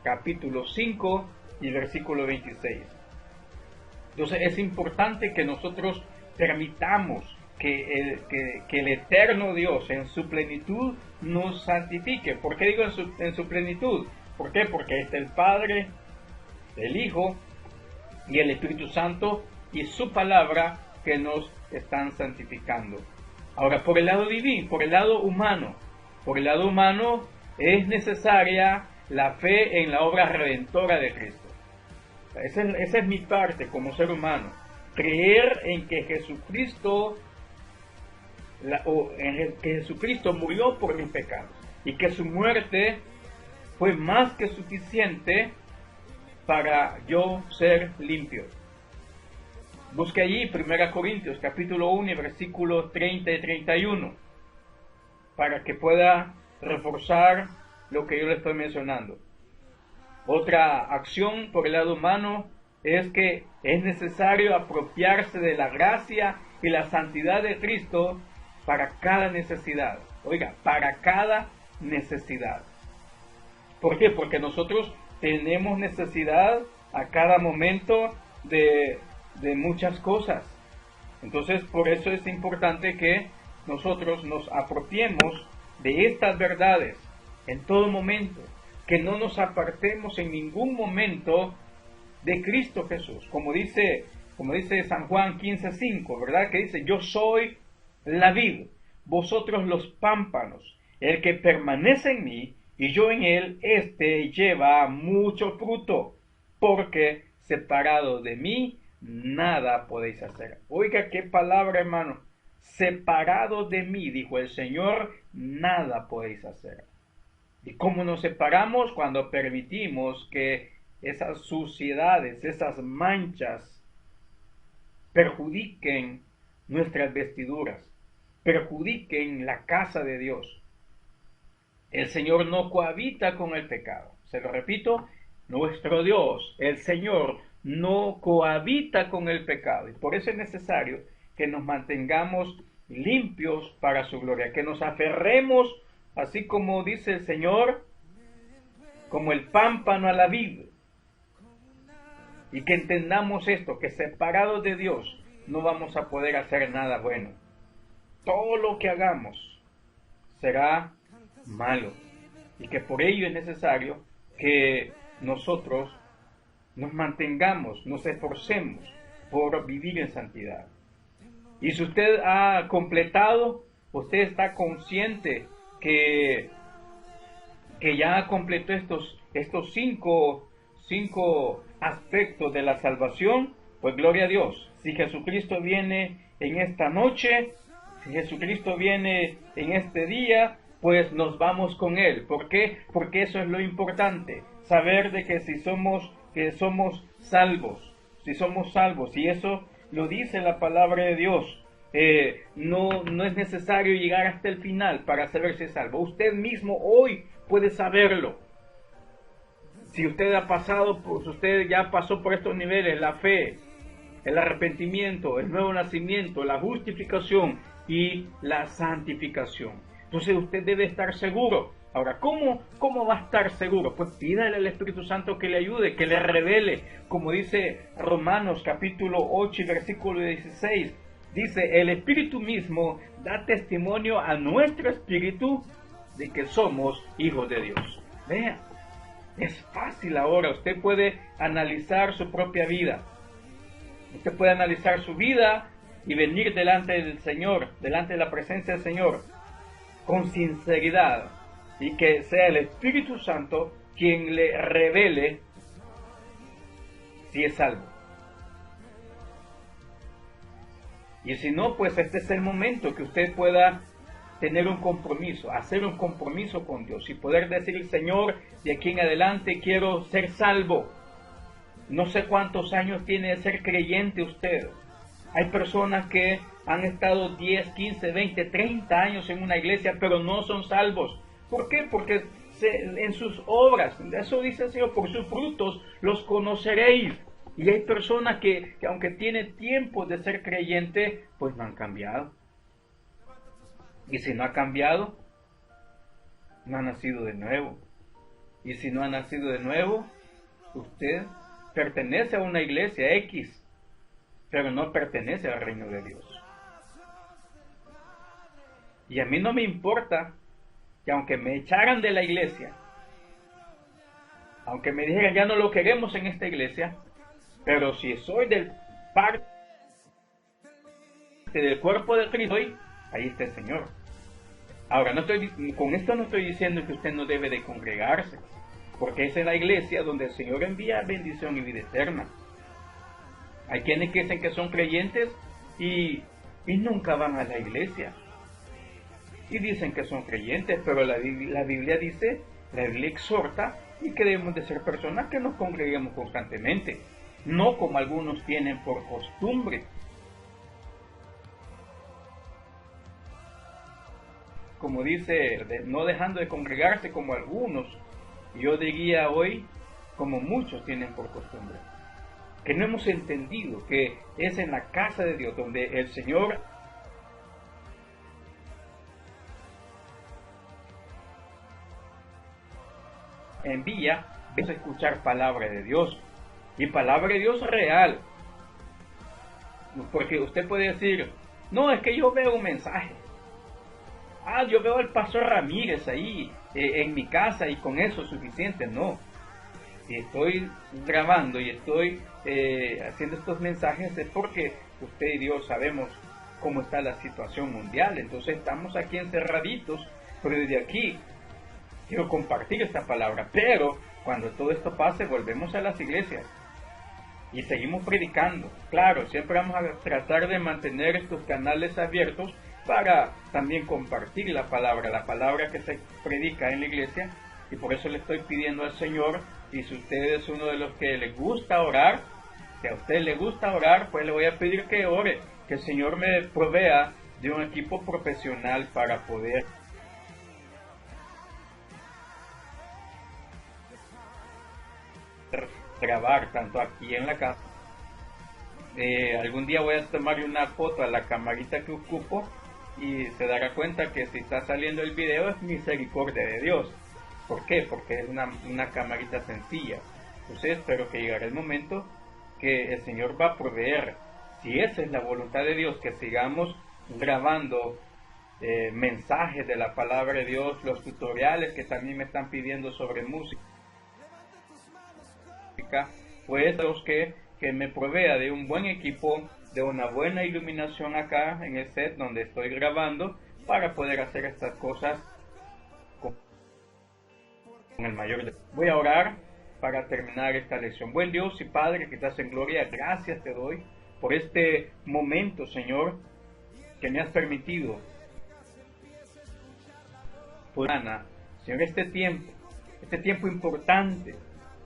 S1: capítulo 5 y versículo 26. Entonces es importante que nosotros permitamos que el eterno Dios en su plenitud nos santifique. ¿Por qué digo en su plenitud? ¿Por qué? Porque está el Padre, el Hijo y el Espíritu Santo y su palabra que nos están santificando. Ahora, por el lado divino, por el lado humano es necesaria la fe en la obra redentora de Cristo. Esa es mi parte como ser humano. Creer en que Jesucristo murió por mis pecados y que su muerte fue más que suficiente para yo ser limpio. Busque allí 1 Corintios capítulo 1 y versículos 30 y 31 para que pueda reforzar lo que yo le estoy mencionando. Otra acción por el lado humano es que es necesario apropiarse de la gracia y la santidad de Cristo para cada necesidad. Oiga, para cada necesidad. ¿Por qué? Porque nosotros tenemos necesidad a cada momento de muchas cosas. Entonces, por eso es importante que nosotros nos apropiemos de estas verdades en todo momento, que no nos apartemos en ningún momento de Cristo Jesús, como dice San Juan 15:5, ¿verdad? Que dice, yo soy la vid, vosotros los pámpanos, el que permanece en mí y yo en él, éste lleva mucho fruto, porque separado de mí nada podéis hacer. Oiga qué palabra, hermano. Separado de mí, dijo el Señor, nada podéis hacer. ¿Y cómo nos separamos? Cuando permitimos que esas suciedades, esas manchas perjudiquen nuestras vestiduras, perjudiquen la casa de Dios. El Señor no cohabita con el pecado. Se lo repito, nuestro Dios, el Señor, no cohabita con el pecado. Y por eso es necesario que nos mantengamos limpios para su gloria, que nos aferremos, así como dice el Señor, como el pámpano a la vid. Y que entendamos esto, que separados de Dios no vamos a poder hacer nada bueno. Todo lo que hagamos será malo. Y que por ello es necesario que nosotros nos mantengamos, nos esforcemos por vivir en santidad. Y si usted ha completado, usted está consciente que ya completó estos cinco aspectos de la salvación, pues gloria a Dios. Si Jesucristo viene en esta noche, si Jesucristo viene en este día, pues nos vamos con Él. ¿Por qué? Porque eso es lo importante, saber de que somos salvos, y eso lo dice la palabra de Dios. No es necesario llegar hasta el final para saber si es salvo. Usted mismo hoy puede saberlo. Si usted usted ya pasó por estos niveles, la fe, el arrepentimiento, el nuevo nacimiento, la justificación y la santificación. Entonces usted debe estar seguro. Ahora, ¿cómo va a estar seguro? Pues pídale al Espíritu Santo que le ayude, que le revele, como dice Romanos capítulo 8 y versículo 16. Dice, el Espíritu mismo da testimonio a nuestro espíritu de que somos hijos de Dios. Vea, es fácil ahora. Usted puede analizar su propia vida. Usted puede analizar su vida y venir delante del Señor, delante de la presencia del Señor, con sinceridad, y que sea el Espíritu Santo quien le revele si es salvo. Y si no, pues este es el momento que usted pueda tener un compromiso, hacer un compromiso con Dios y poder decir, Señor, de aquí en adelante quiero ser salvo. No sé cuántos años tiene de ser creyente usted. Hay personas que han estado 10, 15, 20, 30 años en una iglesia, pero no son salvos. ¿Por qué? Porque en sus obras, eso dice el Señor, por sus frutos los conoceréis. Y hay personas que aunque tienen tiempo de ser creyente, pues no han cambiado. Y si no ha cambiado, no ha nacido de nuevo. Y si no ha nacido de nuevo, usted pertenece a una iglesia X, pero no pertenece al reino de Dios. Y a mí no me importa que aunque me echaran de la iglesia, aunque me dijeran ya no lo queremos en esta iglesia, pero si soy parte del cuerpo de Cristo, ahí está el Señor. Ahora, con esto no estoy diciendo que usted no debe de congregarse, porque es en la iglesia donde el Señor envía bendición y vida eterna. Hay quienes que dicen que son creyentes y nunca van a la iglesia. Y dicen que son creyentes, pero la Biblia dice, la Biblia exhorta y que debemos de ser personas que nos congreguemos constantemente, no como algunos tienen por costumbre. Como dice, no dejando de congregarse como algunos, yo diría hoy, como muchos tienen por costumbre. Que no hemos entendido que es en la casa de Dios donde el Señor envía a escuchar palabra de Dios, y palabra de Dios real. Porque usted puede decir, no, es que yo veo un mensaje. yo veo al pastor Ramírez ahí en mi casa y con eso es suficiente. No, si estoy grabando y estoy haciendo estos mensajes es porque usted y Dios sabemos cómo está la situación mundial. Entonces estamos aquí encerraditos, pero desde aquí quiero compartir esta palabra. Pero cuando todo esto pase, volvemos a las iglesias y seguimos predicando. Claro, siempre vamos a tratar de mantener estos canales abiertos para también compartir la palabra que se predica en la iglesia. Y por eso le estoy pidiendo al Señor, y si usted es uno de los que le gusta orar, si a usted le gusta orar, pues le voy a pedir que ore, que el Señor me provea de un equipo profesional para poder grabar tanto aquí en la casa. Algún día voy a tomarle una foto a la camarita que ocupo y se dará cuenta que si está saliendo el video es misericordia de Dios. ¿Por qué? Porque es una camarita sencilla. Entonces espero que llegará el momento que el Señor va a proveer, si esa es la voluntad de Dios, que sigamos grabando mensajes de la palabra de Dios, los tutoriales que también me están pidiendo sobre música, pues los que me provea de un buen equipo, de una buena iluminación acá en el set donde estoy grabando, para poder hacer estas cosas con el mayor. Voy a orar para terminar esta lección. Buen Dios y Padre que estás en gloria, gracias te doy por este momento, Señor, que me has permitido. Señor, este tiempo importante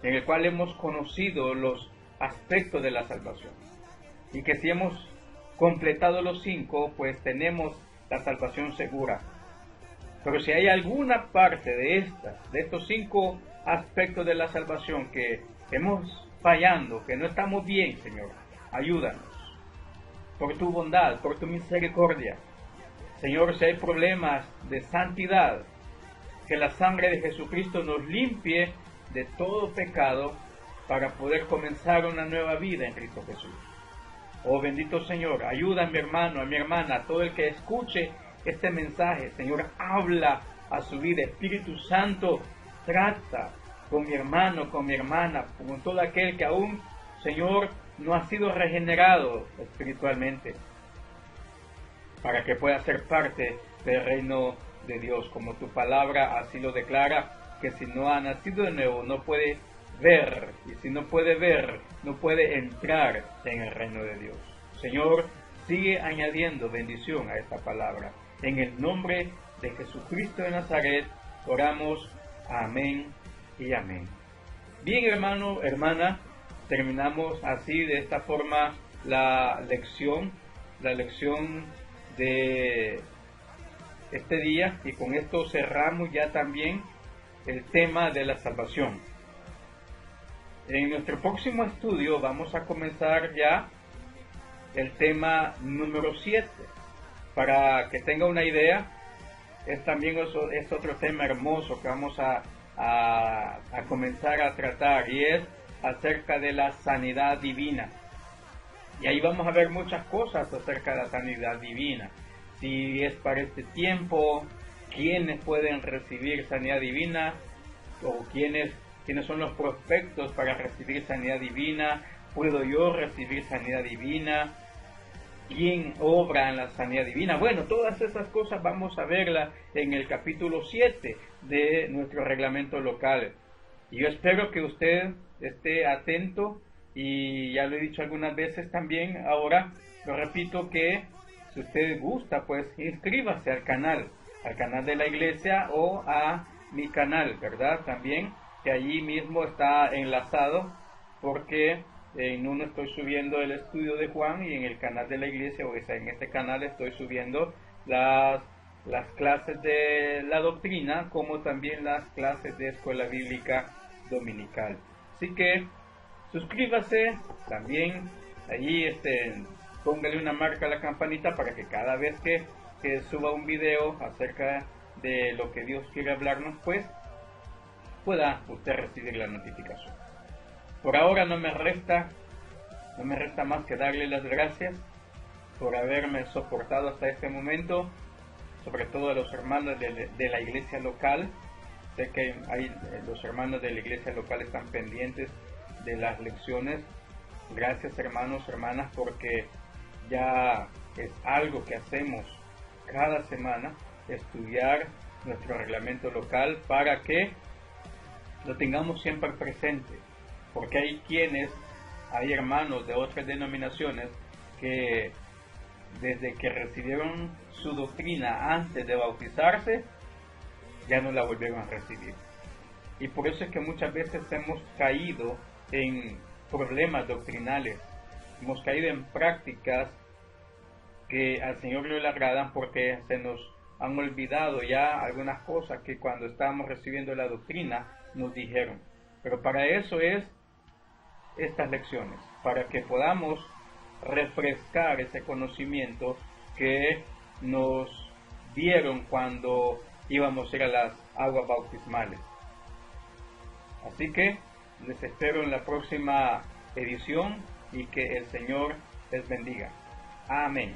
S1: en el cual hemos conocido los aspectos de la salvación, y que si hemos completado los 5, pues tenemos la salvación segura. Pero si hay alguna parte de estos 5 aspectos de la salvación que hemos fallando, que no estamos bien, Señor, ayúdanos por tu bondad, por tu misericordia. Señor, si hay problemas de santidad, que la sangre de Jesucristo nos limpie de todo pecado para poder comenzar una nueva vida en Cristo Jesús. Oh bendito Señor, ayuda a mi hermano, a mi hermana, a todo el que escuche este mensaje. Señor, habla a su vida. Espíritu Santo, trata con mi hermano, con mi hermana, con todo aquel que aún, Señor, no ha sido regenerado espiritualmente, para que pueda ser parte del reino de Dios, como tu palabra así lo declara, que si no ha nacido de nuevo no puede ver, y si no puede ver, no puede entrar en el reino de Dios. Señor, sigue añadiendo bendición a esta palabra. En el nombre de Jesucristo de Nazaret, oramos. Amén y amén. Bien, hermano, hermana, terminamos así, de esta forma, la lección de este día, y con esto cerramos ya también el tema de la salvación. En nuestro próximo estudio vamos a comenzar ya el tema número 7. Para que tenga una idea, es otro tema hermoso que vamos a comenzar a tratar, y es acerca de la sanidad divina. Y ahí vamos a ver muchas cosas acerca de la sanidad divina. Si es para este tiempo, quiénes pueden recibir sanidad divina, o quiénes son los prospectos para recibir sanidad divina. ¿Puedo yo recibir sanidad divina? ¿Quién obra en la sanidad divina? Bueno, todas esas cosas vamos a verlas en el capítulo 7 de nuestro reglamento local. Y yo espero que usted esté atento, y ya lo he dicho algunas veces también, ahora lo repito, que si usted gusta, pues inscríbase al canal de la iglesia, o a mi canal, ¿verdad? También, que allí mismo está enlazado, porque en uno estoy subiendo el estudio de Juan, y en el canal de la iglesia, o sea, en este canal estoy subiendo las clases de la doctrina, como también las clases de escuela bíblica dominical. Así que suscríbase también allí, póngale una marca a la campanita para que cada vez que suba un video acerca de lo que Dios quiere hablarnos, pues pueda usted recibir la notificación. Por ahora no me resta más que darle las gracias por haberme soportado hasta este momento, sobre todo a los hermanos de la iglesia local. Sé que los hermanos de la iglesia local están pendientes de las lecciones. Gracias, hermanos, hermanas, porque ya es algo que hacemos cada semana, estudiar nuestro reglamento local para que lo tengamos siempre presente, porque hay hermanos de otras denominaciones que desde que recibieron su doctrina antes de bautizarse, ya no la volvieron a recibir. Y por eso es que muchas veces hemos caído en problemas doctrinales, hemos caído en prácticas que al Señor no le agradan porque se nos han olvidado ya algunas cosas que cuando estábamos recibiendo la doctrina nos dijeron. Pero para eso es estas lecciones, para que podamos refrescar ese conocimiento que nos dieron cuando íbamos a ir a las aguas bautismales. Así que les espero en la próxima edición y que el Señor les bendiga. Amén.